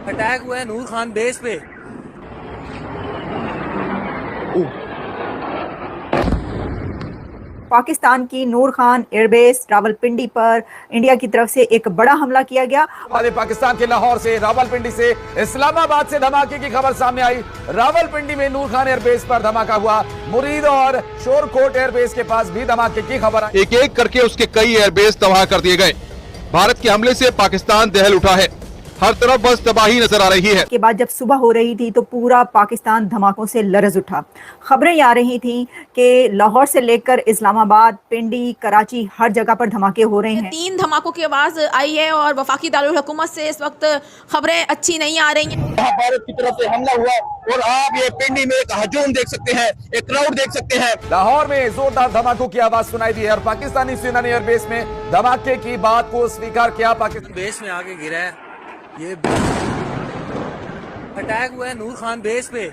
Attack हुआ है नूर Khan base पे। पाकिस्तान की नूर खान एयरबेस रावलपिंडी पर इंडिया की तरफ से एक बड़ा हमला किया गया। पाकिस्तान के लाहौर से, रावलपिंडी से, इस्लामाबाद से धमाके की खबर सामने आई। रावलपिंडी में नूर खान एयरबेस पर धमाका हुआ। मुरीद और शोरकोट एयरबेस के पास भी धमाके की खबर आई। एक एक करके उसके कई एयरबेस तबाह कर दिए गए। भारत के हमले से पाकिस्तान दहल उठा है, हर तरफ बस तबाही नजर आ रही है। के बाद जब सुबह हो रही थी तो पूरा पाकिस्तान धमाकों से लरज उठा। खबरें आ रही थी कि लाहौर से लेकर इस्लामाबाद, पिंडी, कराची हर जगह पर धमाके हो रहे हैं। 3 धमाकों की आवाज आई है और वफाकी दारुल हुकूमत से इस वक्त खबरें अच्छी नहीं आ रही हैं। भारत की तरफ से हमला हुआ और आप ये पिंडी में एक हजूम देख सकते हैं, एक क्राउड देख सकते हैं। लाहौर में जोरदार धमाकों की आवाज सुनाई दी है और पाकिस्तानी सेना ने एयरबेस में धमाके की बात को स्वीकार किया। पाकिस्तान बेस में आके गिरा है। ये अटैक हुआ है नूर खान बेस पे,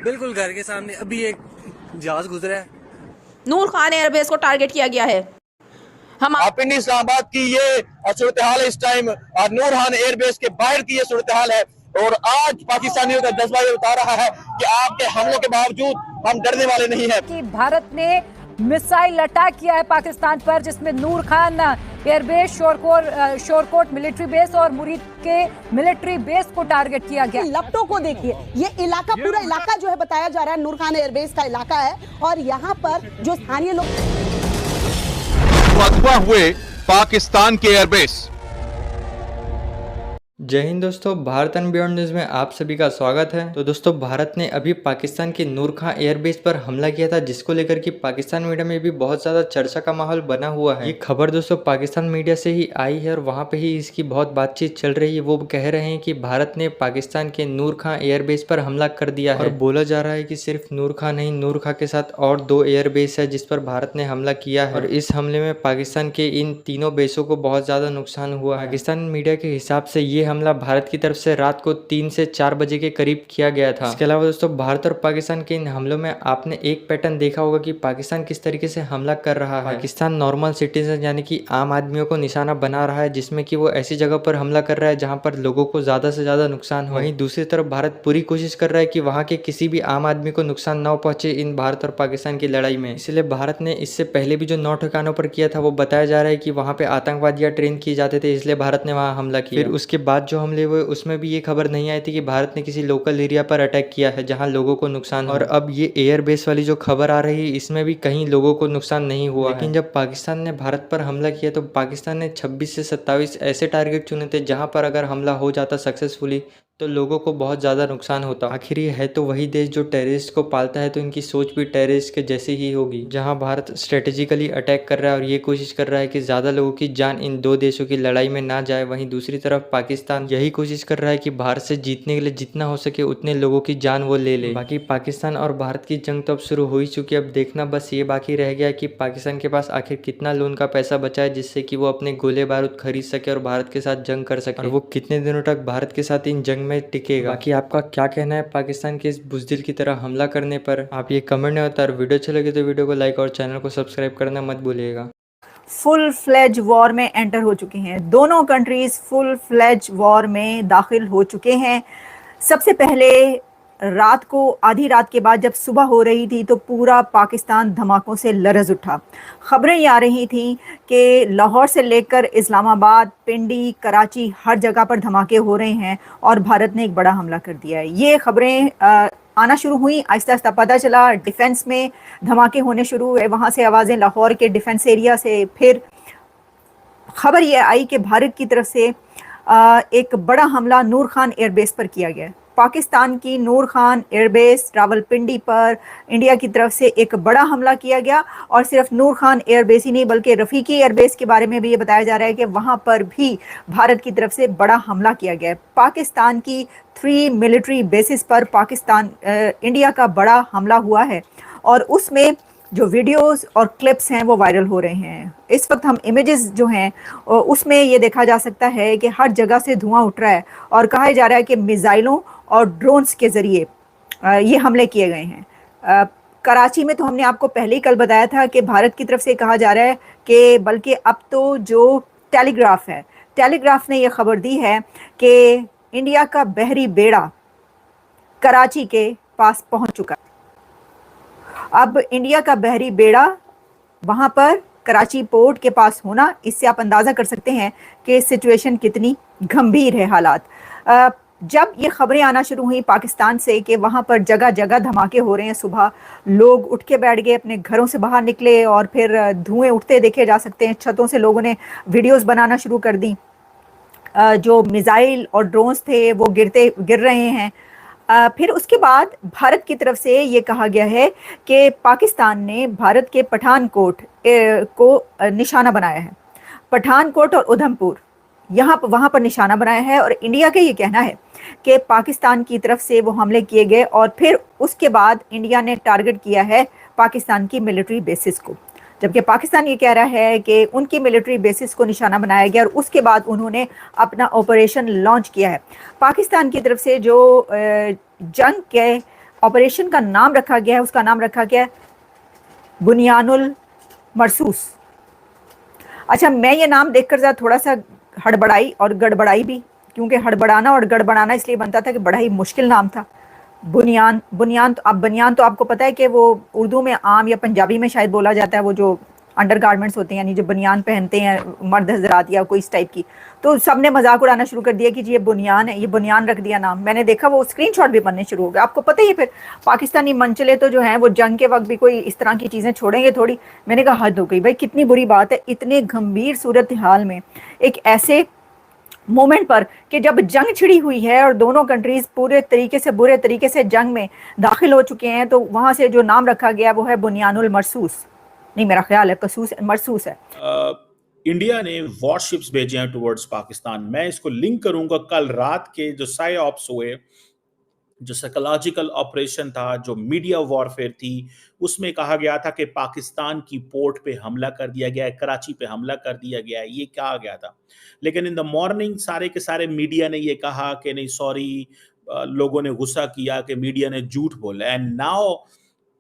बिल्कुल घर के सामने। अभी एक जहाज गुजरा है। नूर खान एयरबेस को टारगेट किया गया है। हम पिंडी इस्लामाबाद की ये सूरत हाल है इस टाइम, और नूर खान एयरबेस के बाहर की ये सूरत हाल है। और आज पाकिस्तानियों का जज्बा ये बता रहा है कि आपके हमलों के बावजूद हम डरने वाले नहीं हैं। कि भारत ने मिसाइल अटैक किया है पाकिस्तान पर, जिसमें Noor Khan airbase, Shorkot military base और मुरीद के मिलिट्री बेस को टारगेट किया गया। लपटों को देखिए, ये इलाका, पूरा इलाका जो है बताया जा रहा है नूर खान एयरबेस का इलाका है। और यहाँ पर जो स्थानीय लोग हुए पाकिस्तान के एयरबेस। जय हिंद दोस्तों, भारत एंड बियॉन्ड न्यूज में आप सभी का स्वागत है। तो दोस्तों, भारत ने अभी पाकिस्तान के नूर खान एयरबेस पर हमला किया था, जिसको लेकर कि पाकिस्तान मीडिया में भी बहुत ज्यादा चर्चा का माहौल बना हुआ है। ये खबर दोस्तों पाकिस्तान मीडिया से ही आई है और वहां पे ही इसकी बहुत बातचीत चल रही है। वो कह रहे हैं कि भारत ने पाकिस्तान के नूर खान एयरबेस पर हमला कर दिया है और बोला जा रहा है कि सिर्फ नूर खान नहीं, नूर खान के साथ और 2 एयरबेस है जिस पर भारत ने हमला किया है। और इस हमले में पाकिस्तान के इन तीनों बेसों को बहुत ज्यादा नुकसान हुआ है। पाकिस्तान मीडिया के हिसाब से ये हमला भारत की तरफ से रात को 3 से 4 बजे के करीब किया गया था। इसके अलावा दोस्तों, भारत और पाकिस्तान के इन हमलों में आपने एक पैटर्न देखा होगा कि पाकिस्तान किस तरीके से हमला कर रहा है। पाकिस्तान नॉर्मल सिटीजन यानी कि आम आदमियों को निशाना बना रहा है, जिसमें कि वो ऐसी जगह पर हमला कर रहा है जहां पर लोगों को ज्यादा से ज्यादा नुकसान हो। वहीं दूसरी तरफ भारत पूरी कोशिश कर रहा है कि वहां के किसी भी आम आदमी को नुकसान न पहुंचे इन भारत और पाकिस्तान की लड़ाई में। इसलिए भारत ने इससे पहले भी जो 9 ठिकानों पर किया था, वो बताया जा रहा है कि वहां पे आतंकवादियां ट्रेन किए जाते थे, इसलिए भारत ने वहां हमला किया। फिर उसके बाद जो हमले हुए उसमें भी ये खबर नहीं आई थी कि भारत ने किसी लोकल एरिया पर अटैक किया है जहां लोगों को नुकसान। और अब ये एयरबेस वाली जो खबर आ रही है, इसमें भी कहीं लोगों को नुकसान नहीं हुआ। लेकिन जब पाकिस्तान ने भारत पर हमला किया तो पाकिस्तान ने 26 से 27 ऐसे टारगेट चुने थे जहां पर अगर हमला हो जाता सक्सेसफुली तो लोगों को बहुत ज़्यादा नुकसान होता। आखिर ये है तो वही देश जो टेररिस्ट को पालता है, तो इनकी सोच भी टेररिस्ट के जैसी ही होगी। जहां भारत स्ट्रेटेजिकली अटैक कर रहा है और ये कोशिश कर रहा है कि ज़्यादा लोगों की जान इन 2 देशों की लड़ाई में ना जाए, वहीं दूसरी तरफ पाकिस्तान यही कोशिश कर रहा है कि भारत से जीतने के लिए जितना हो सके उतने लोगों की जान वो ले ले। बाकी पाकिस्तान और भारत की जंग तो अब शुरू हो ही चुकी है। अब देखना बस ये बाकी रह गया कि पाकिस्तान के पास आखिर कितना लोन का पैसा बचा है जिससे कि वो अपने गोले बारूद खरीद सके और भारत के साथ जंग कर सके, और वो कितने दिनों तक भारत के साथ इन जंग में टिकेगा। बाकी आपका क्या कहना है पाकिस्तान के इस बुज़दिल की तरह हमला करने पर, आप ये कमेंट में बताओ। वीडियो अच्छी लगे तो वीडियो को लाइक और चैनल को सब्सक्राइब करना मत भूलिएगा। फुल फ्लेज वॉर में एंटर हो चुके हैं। दोनों कंट्रीज फुल फ्लेज वॉर में दाखिल हो चुके हैं। सबसे पहले रात को, आधी रात के बाद जब सुबह हो रही थी तो पूरा पाकिस्तान धमाकों से लरज उठा। खबरें ये आ रही थी कि लाहौर से लेकर इस्लामाबाद, पिंडी, कराची हर जगह पर धमाके हो रहे हैं और भारत ने एक बड़ा हमला कर दिया है। ये खबरें आना शुरू हुई, आहिस्ता आहिस्ता पता चला डिफेंस में धमाके होने शुरू हुए। वहाँ से आवाज़ें लाहौर के डिफेंस एरिया से, फिर खबर ये आई कि भारत की तरफ से एक बड़ा हमला नूर खान एयरबेस पर किया गया। पाकिस्तान की नूर खान एयरबेस रावलपिंडी पर इंडिया की तरफ से एक बड़ा हमला किया गया। और सिर्फ नूर खान एयरबेस ही नहीं बल्कि रफ़ीकी एयरबेस के बारे में भी ये बताया जा रहा है कि वहाँ पर भी भारत की तरफ से बड़ा हमला किया गया है। पाकिस्तान की 3 मिलिट्री बेसिस पर इंडिया का बड़ा हमला हुआ है और उसमें जो वीडियोस और क्लिप्स हैं वो वायरल हो रहे हैं। इस वक्त हम इमेजेस जो हैं उसमें ये देखा जा सकता है कि हर जगह से धुआं उठ रहा है और कहा जा रहा है कि मिसाइलों और ड्रोन्स के ज़रिए ये हमले किए गए हैं। कराची में तो हमने आपको पहले ही कल बताया था कि भारत की तरफ से कहा जा रहा है कि बल्कि अब तो जो टेलीग्राफ है, टेलीग्राफ ने यह खबर दी है कि इंडिया का बहरी बेड़ा कराची के पास पहुंच चुका है। अब इंडिया का बहरी बेड़ा वहां पर कराची पोर्ट के पास होना, इससे आप अंदाजा कर सकते हैं कि सिचुएशन कितनी गंभीर है हालात। जब ये खबरें आना शुरू हुई पाकिस्तान से कि वहाँ पर जगह जगह धमाके हो रहे हैं, सुबह लोग उठ के बैठ गए, अपने घरों से बाहर निकले और फिर धुएं उठते देखे जा सकते हैं। छतों से लोगों ने वीडियोस बनाना शुरू कर दी। जो मिसाइल और ड्रोन्स थे वो गिर रहे हैं। फिर उसके बाद भारत की तरफ से ये कहा गया है कि पाकिस्तान ने भारत के पठानकोट को निशाना बनाया है। पठानकोट और उधमपुर वहाँ पर निशाना बनाया है और इंडिया का ये कहना है कि पाकिस्तान की तरफ से वो हमले किए गए और फिर उसके बाद इंडिया ने टारगेट किया है पाकिस्तान की मिलिट्री बेसिस को, जबकि पाकिस्तान ये कह रहा है कि उनकी मिलिट्री बेसिस को निशाना बनाया गया और उसके बाद उन्होंने अपना ऑपरेशन लॉन्च किया है। पाकिस्तान की तरफ से जो जंग के ऑपरेशन का नाम रखा गया है, उसका नाम रखा गया है बुनियानुल मरसूस। अच्छा, मैं ये नाम देखकर ज़रा थोड़ा सा हड़बड़ाई और गड़बड़ाई भी, क्योंकि हड़बड़ाना और गड़बड़ाना इसलिए बनता था कि बड़ा ही मुश्किल नाम था। बनियान तो आपको पता है कि वो उर्दू में आम या पंजाबी में शायद बोला जाता है, वो जो अंडरगारमेंट्स होते हैं, यानी जो बनियान पहनते हैं मर्द हजरात या कोई इस टाइप की। तो सबने मजाक उड़ाना शुरू कर दिया कि जी ये बुनियान है, ये बुनियान रख दिया नाम। मैंने देखा वो स्क्रीनशॉट भी बनने शुरू हो गए। आपको पता ही है फिर पाकिस्तानी मनचले तो जो हैं वो जंग के वक्त भी कोई इस तरह की चीज़ें छोड़ेंगे थोड़ी। मैंने कहा हद हो गई भाई, कितनी बुरी बात है इतने गंभीर सूरत हाल में, एक ऐसे मोमेंट पर कि जब जंग छिड़ी हुई है और दोनों कंट्रीज बुरे तरीके से जंग में दाखिल हो चुके हैं, तो वहां से जो नाम रखा गया वो है बुनियानुल मरसूस, नहीं मेरा ख्याल है मरसूस है। इंडिया ने वॉरशिप्स भेजे हैं टुवर्ड्स पाकिस्तान। मैं इसको लिंक करूंगा कल रात के जो साइऑप्स हुए, जो साइकोलॉजिकल ऑपरेशन था, जो मीडिया वॉरफेयर थी, उसमें कहा गया था कि पाकिस्तान की पोर्ट पे हमला कर दिया गया है, कराची पे हमला कर दिया गया है, ये कहा गया था। लेकिन इन द मॉर्निंग सारे के सारे मीडिया ने ये कहा कि नहीं सॉरी, लोगों ने गुस्सा किया कि मीडिया ने झूठ बोला। एंड नाउ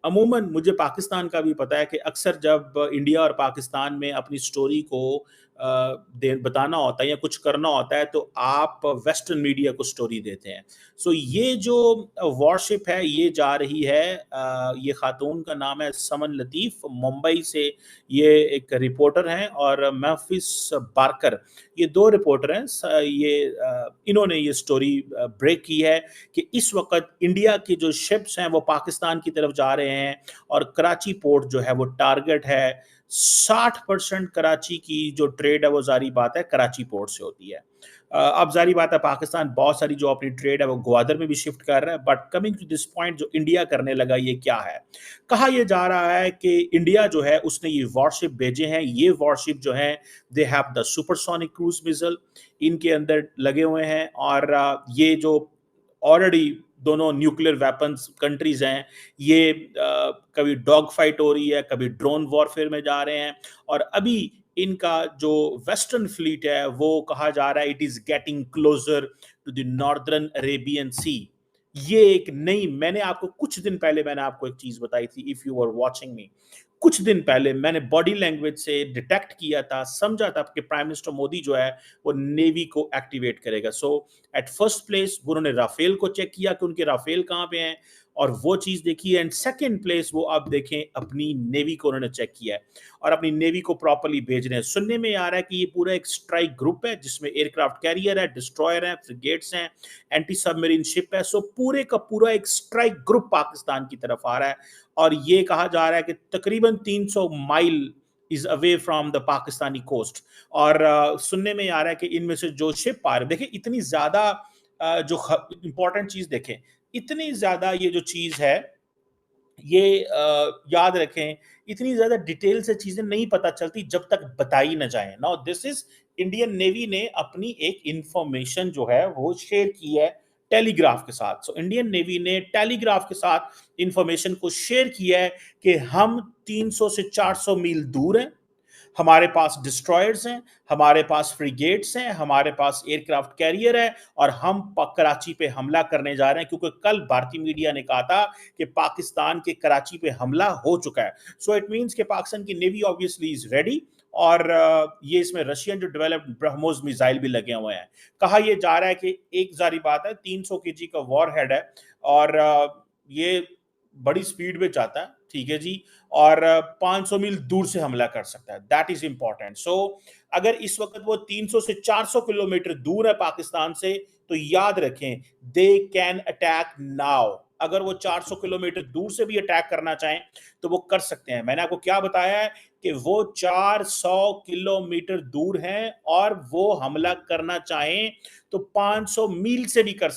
अमूमन मुझे पाकिस्तान का भी पता है कि अक्सर जब इंडिया और पाकिस्तान में अपनी स्टोरी को बताना होता है या कुछ करना होता है तो आप वेस्टर्न मीडिया को स्टोरी देते हैं। सो ये जो वॉरशिप है ये जा रही है, ये खातून का नाम है समन लतीफ़, मुंबई से ये एक रिपोर्टर हैं, और महफिज बारकर, ये दो रिपोर्टर हैं। इन्होंने ये स्टोरी ब्रेक की है कि इस वक्त इंडिया की जो शिप्स हैं वो पाकिस्तान की तरफ जा रहे हैं और कराची पोर्ट जो है वो टारगेट है। 60% कराची की जो ट्रेड है वो जारी बात है कराची पोर्ट से होती है। अब जारी बात है पाकिस्तान बहुत सारी जो अपनी ट्रेड है वो ग्वादर में भी शिफ्ट कर रहा है। But coming to this point, जो इंडिया करने लगा ये क्या है, कहा यह जा रहा है कि इंडिया जो है उसने ये वॉरशिप भेजे हैं। ये वॉरशिप जो है they have the supersonic cruise missile इनके अंदर लगे हुए हैं, और ये जो ऑलरेडी दोनों न्यूक्लियर वेपन्स कंट्रीज हैं, ये कभी डॉग फाइट हो रही है, कभी ड्रोन वॉरफेयर में जा रहे हैं, और अभी इनका जो वेस्टर्न फ्लीट है वो कहा जा रहा है it is getting closer to the northern Arabian Sea. ये एक नई, मैंने आपको कुछ दिन पहले मैंने आपको एक चीज बताई थी, if you are watching me, कुछ दिन पहले मैंने बॉडी लैंग्वेज से डिटेक्ट किया था, समझा था कि प्राइम मिनिस्टर मोदी जो है वो नेवी को एक्टिवेट करेगा। सो एट फर्स्ट प्लेस उन्होंने राफेल को चेक किया कि उनके राफेल कहाँ पे हैं, और वो चीज देखी है। एंड सेकंड प्लेस वो अब देखें अपनी नेवी को उन्होंने चेक किया है और अपनी नेवी को प्रॉपर्ली भेज रहे हैं। सुनने में आ रहा है कि ये पूरा एक स्ट्राइक ग्रुप है जिसमें एयरक्राफ्ट कैरियर है, डिस्ट्रॉयर है, फ्रिगेट्स हैं, एंटी सबमरीन शिप है। सो पूरे का पूरा एक स्ट्राइक ग्रुप पाकिस्तान की तरफ आ रहा है, और ये कहा जा रहा है कि तकरीबन 300 mile is away from the Pakistani coast. और सुनने में आ रहा है कि इनमें से जो शिप आ रहे, देखिए इतनी ज्यादा जो इंपॉर्टेंट चीज देखें, इतनी ज्यादा ये जो चीज है ये याद रखें, इतनी ज्यादा डिटेल से चीजें नहीं पता चलती जब तक बताई न जाए। Now this is Indian navy ने अपनी एक इंफॉर्मेशन जो है वो शेयर की है टेलीग्राफ के साथ। सो इंडियन नेवी ने टेलीग्राफ के साथ इंफॉर्मेशन को शेयर किया है कि हम 300 से 400 मील दूर हैं, हमारे पास डिस्ट्रॉयर्स हैं, हमारे पास फ्रिगेट्स हैं, हमारे पास एयरक्राफ्ट कैरियर है, और हम कराची पे हमला करने जा रहे हैं, क्योंकि कल भारतीय मीडिया ने कहा था कि पाकिस्तान के कराची पे हमला हो चुका है। सो इट मींस कि पाकिस्तान की नेवी ऑब्वियसली इज रेडी, और ये इसमें रशियन जो डेवलप्ड ब्रह्मोस मिसाइल भी लगे हुए हैं। कहा यह जा रहा है कि एक जारी बात है 300 केजी का वॉरहेड है और ये बड़ी स्पीड में जाता है, ठीक है जी, और 500 मील दूर से हमला कर सकता है। That is important. सो अगर इस वक्त वो 300 से 400 किलोमीटर दूर है पाकिस्तान से, तो याद रखें दे कैन अटैक नाउ। अगर वो 400 किलोमीटर दूर से भी अटैक करना चाहें तो वो कर सकते हैं। मैंने आपको क्या बताया है कि वो 400 किलोमीटर दूर हैं और वो हमला करना चाहें तो 500 मील से भी कर